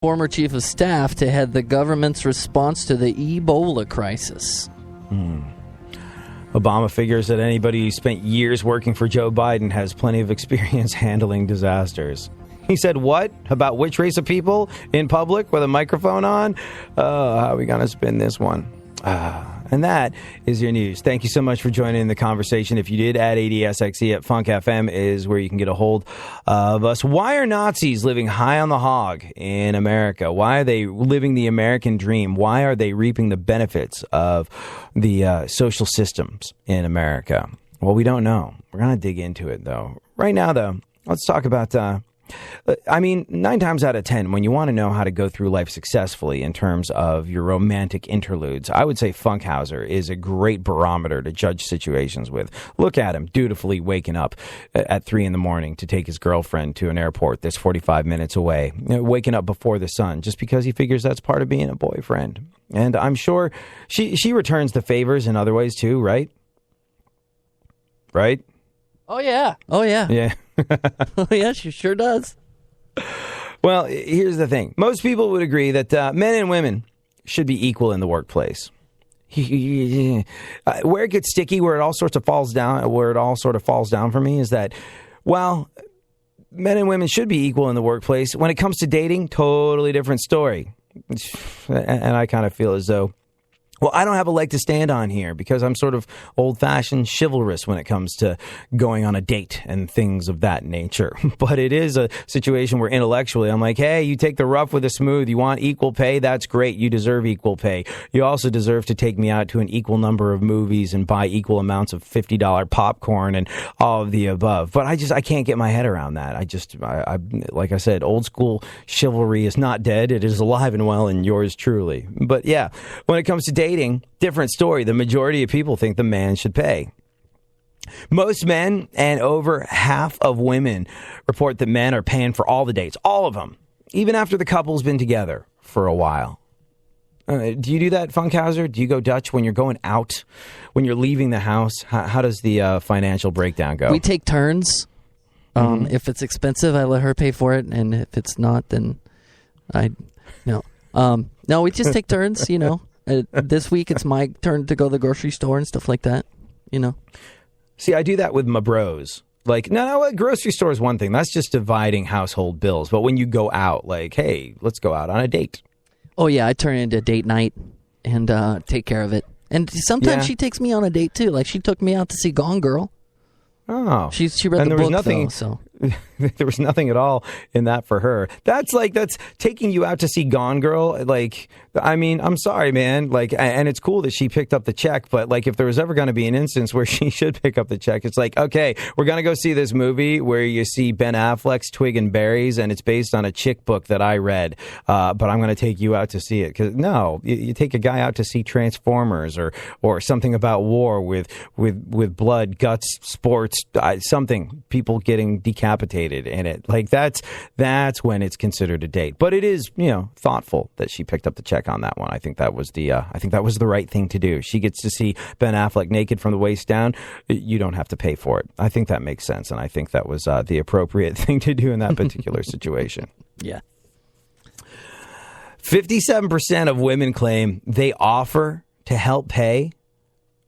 former chief of staff to head the government's response to the Ebola crisis. Obama figures that anybody who spent years working for Joe Biden has plenty of experience handling disasters. He said what? About which race of people in public with a microphone on? How are we going to spin this one? And that is your news. Thank you so much for joining in the conversation. If you did add ADSXE at Funk FM is where you can get a hold of us. Why are Nazis living high on the hog in America? Why are they living the American dream? Why are they reaping the benefits of the social systems in America? Well, we don't know. We're going to dig into it, though. Right now, though, let's talk about... 9 times out of 10, when you want to know how to go through life successfully in terms of your romantic interludes, I would say Funkhauser is a great barometer to judge situations with. Look at him dutifully waking up at 3 in the morning to take his girlfriend to an airport that's 45 minutes away, waking up before the sun just because he figures that's part of being a boyfriend. And I'm sure she returns the favors in other ways too, right? Right? Oh, yeah. Yeah. Oh, yeah, she sure does. Well, here's the thing. Most people would agree that men and women should be equal in the workplace. Where it gets sticky, where it all sort of falls down for me is that, well, men and women should be equal in the workplace. When it comes to dating, totally different story. And I kind of feel as though, well, I don't have a leg to stand on here because I'm sort of old-fashioned chivalrous when it comes to going on a date and things of that nature. But it is a situation where intellectually I'm like, hey, you take the rough with the smooth. You want equal pay? That's great. You deserve equal pay. You also deserve to take me out to an equal number of movies and buy equal amounts of $50 popcorn and all of the above. But I can't get my head around that. I like I said, old school chivalry is not dead. It is alive and well in yours truly. But yeah, when it comes to dating, different story. The majority of people think the man should pay. Most men and over half of women report that men are paying for all the dates, all of them, even after the couple's been together for a while. Do you do that, Funkhauser? Do you go Dutch when you're going out, when you're leaving the house? How does the financial breakdown go? We take turns. If it's expensive, I let her pay for it, and if it's not, then no, we just take turns, This week, it's my turn to go to the grocery store and stuff like that, See, I do that with my bros. Like, no, grocery store is one thing. That's just dividing household bills. But when you go out, like, hey, let's go out on a date. Oh, yeah, I turn it into date night and take care of it. And sometimes she takes me on a date, too. Like, she took me out to see Gone Girl. Oh. She read the book, though, so... There was nothing at all in that for her. That's taking you out to see Gone Girl. Like, I mean, I'm sorry, man. Like, and it's cool that she picked up the check, but like, if there was ever going to be an instance where she should pick up the check, it's like, okay, we're going to go see this movie where you see Ben Affleck's Twig and Berries, and it's based on a chick book that I read, but I'm going to take you out to see it. Because no, you take a guy out to see Transformers or something about war with blood, guts, sports, something, people getting decapitated in it. Like, that's when it's considered a date. But it is, thoughtful that she picked up the check on that one. I think that was the right thing to do. She gets to see Ben Affleck naked from the waist down. You don't have to pay for it. I think that makes sense, and I think that was the appropriate thing to do in that particular situation. Yeah. 57% of women claim they offer to help pay,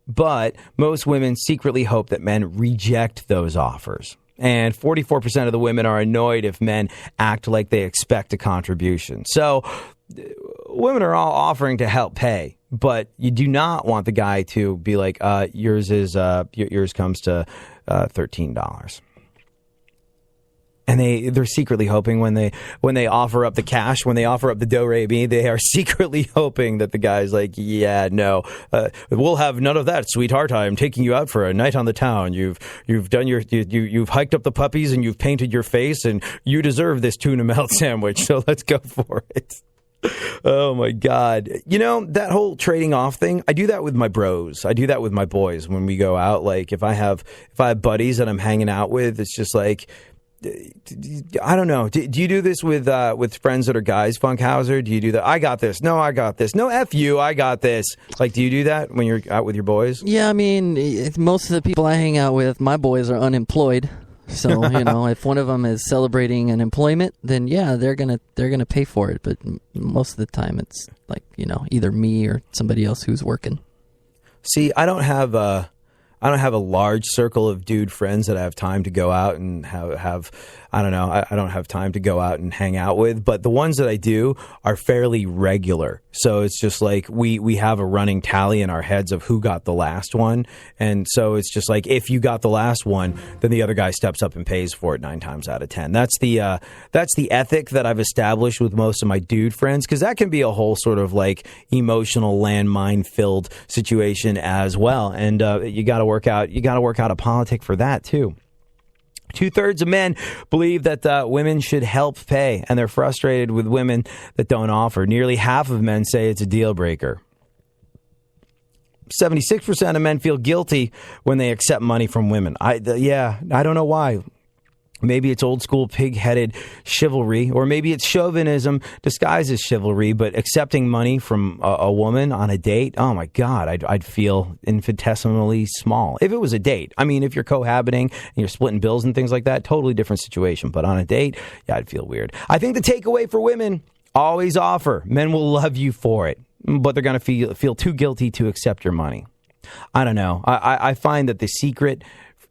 but most women secretly hope that men reject those offers. And 44% of the women are annoyed if men act like they expect a contribution. So women are all offering to help pay, but you do not want the guy to be like, yours comes to $13. And they're secretly hoping when they offer up the cash, when they offer up the do-re-mi, they are secretly hoping that the guy's like, yeah, no, we'll have none of that, sweetheart. I'm taking you out for a night on the town. You've hiked up the puppies and you've painted your face, and you deserve this tuna melt sandwich. So let's go for it. Oh my God. That whole trading off thing, I do that with my bros. I do that with my boys when we go out. Like, if I have buddies that I'm hanging out with, it's just like, I don't know. Do you do this with friends that are guys, Funkhauser? Do you do that? I got this. No, I got this. No, F you, I got this. Like, do you do that when you're out with your boys? Yeah, I mean, most of the people I hang out with, my boys are unemployed. So, if one of them is celebrating an employment, then yeah, they're gonna pay for it. But most of the time, it's like either me or somebody else who's working. See, I don't have a large circle of dude friends that I have time to go out and have I don't know. I don't have time to go out and hang out with, but the ones that I do are fairly regular. So it's just like we have a running tally in our heads of who got the last one. And so it's just like if you got the last one, then the other guy steps up and pays for it 9 times out of 10. That's the ethic that I've established with most of my dude friends, because that can be a whole sort of like emotional landmine filled situation as well. And you got to work out a politic for that too. 2/3 of men believe that women should help pay, and they're frustrated with women that don't offer. Nearly half of men say it's a deal breaker. 76% of men feel guilty when they accept money from women. I don't know why. Maybe it's old school pig-headed chivalry, or maybe it's chauvinism disguised as chivalry, but accepting money from a woman on a date, oh my God, I'd feel infinitesimally small. If it was a date, I mean, if you're cohabiting and you're splitting bills and things like that, totally different situation. But on a date, yeah, I'd feel weird. I think the takeaway for women, always offer. Men will love you for it, but they're going to feel too guilty to accept your money. I don't know. I find that the secret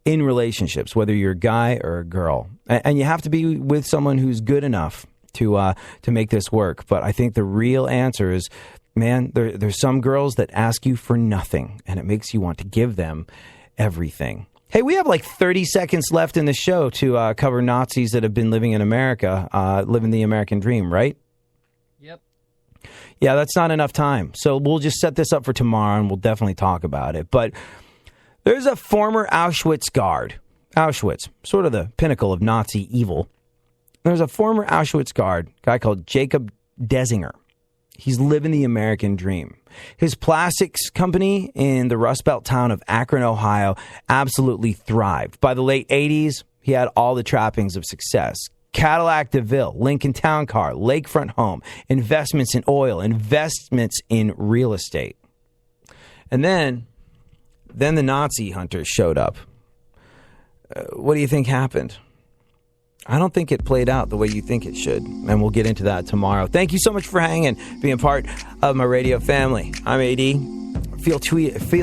in relationships, whether you're a guy or a girl, and you have to be with someone who's good enough to make this work. But I think the real answer is, man, there's some girls that ask you for nothing, and it makes you want to give them everything. Hey, we have like 30 seconds left in the show to cover Nazis that have been living in America, living the American dream, right? Yep. Yeah, that's not enough time. So we'll just set this up for tomorrow, and we'll definitely talk about it. But there's a former Auschwitz guard. Auschwitz, sort of the pinnacle of Nazi evil. There's a former Auschwitz guard, a guy called Jacob Desinger. He's living the American dream. His plastics company in the Rust Belt town of Akron, Ohio, absolutely thrived. By the late 80s, he had all the trappings of success. Cadillac DeVille, Lincoln Town Car, lakefront home, investments in oil, investments in real estate. And then the Nazi hunters showed up. What do you think happened? I don't think it played out the way you think it should, and we'll get into that tomorrow. Thank you so much for hanging, being part of my radio family. I'm AD. Feel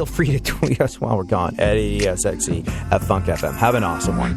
free to tweet us while we're gone at ADSXE at Funk FM. Have an awesome one.